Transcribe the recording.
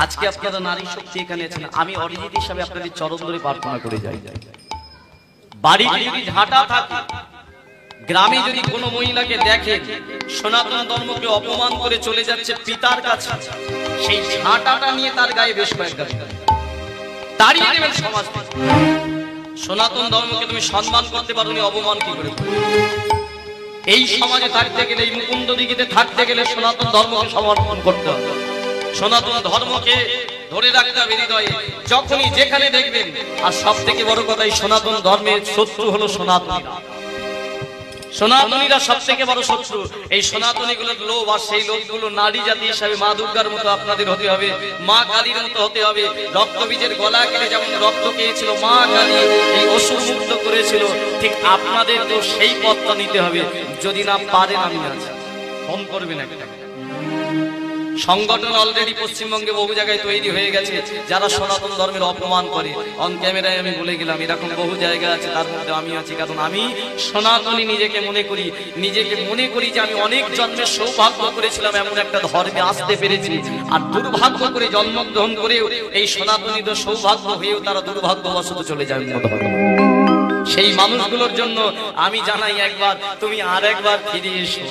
আজকে আপনারা নারী শক্তি এখানে আছেন, আমি অরিজিৎ হিসাবে আপনাদের চরণ ধরে প্রার্থনা করে যাই, বাড়িতে যদি ঝাঁটা থাকে, গ্রামে যদি কোনো মহিলাকে দেখেন সনাতন ধর্মকে অপমান করে চলে যাচ্ছে পিতার কাছে, সেই ঝাঁটাটা নিয়ে তার গায়ে বেশ কয়েকটা দাঁড়িয়ে দেবেন সমাজ থেকে। সনাতন ধর্মকে তুমি সম্মান করতে পারো নি, অপমান কি করে? এই সমাজে থাকতে গেলে, এই মুকুন্দ দিঘিতে থাকতে গেলে সনাতন ধর্মকে সমর্পণ করতে হবে, সনাতন ধর্মকে ধরে রাখতে হবে হৃদয়ে যখনই যেখানে দেখবেন। আর সব থেকে বড় কথা, এই সনাতন ধর্মের শত্রু হলো সনাতনীরা। সনাতনীরা সব থেকে বড় শত্রু। এই সনাতনীগুলোর লোভ, আর সেই লোভগুলো নারী জাতি হিসাবে মা দুর্গার মতো আপনাদের হতে হবে, মা কালীর মতো হতে হবে। রক্তবীজের গলা কেটে যেমন রক্ত খেয়েছিল মা কালী, এই অসুর মুক্ত করেছিল, ঠিক আপনাদের তো সেই পথটা নিতে হবে। যদি না পারেন, আমি আছি, ফোন করবেন একটা। সংগঠন অলরেডি পশ্চিমবঙ্গে বহু জায়গায় তৈরি হয়ে গেছে, যারা সনাতন ধর্মের অপমান করে। অন ক্যামেরায় আমি বলে গেলাম, এরকম বহু জায়গা আছে, তার মধ্যে আমি আছি। কারণ আমি সনাতনী নিজেকে মনে করি যে আমি অনেক জন্মের সৌভাগ্য করেছিলাম, এমন একটা ধর্মে আসতে পেরেছি। আর দুর্ভাগ্য করে জন্মগ্রহণ করেও এই সনাতনীদের সৌভাগ্য হয়েও তারা দুর্ভাগ্যবশত চলে যায় অন্য ধর্মে। সেই মানুষগুলোর জন্য আমি জানাই, একবার তুমি আর একবার ফিরে এসো।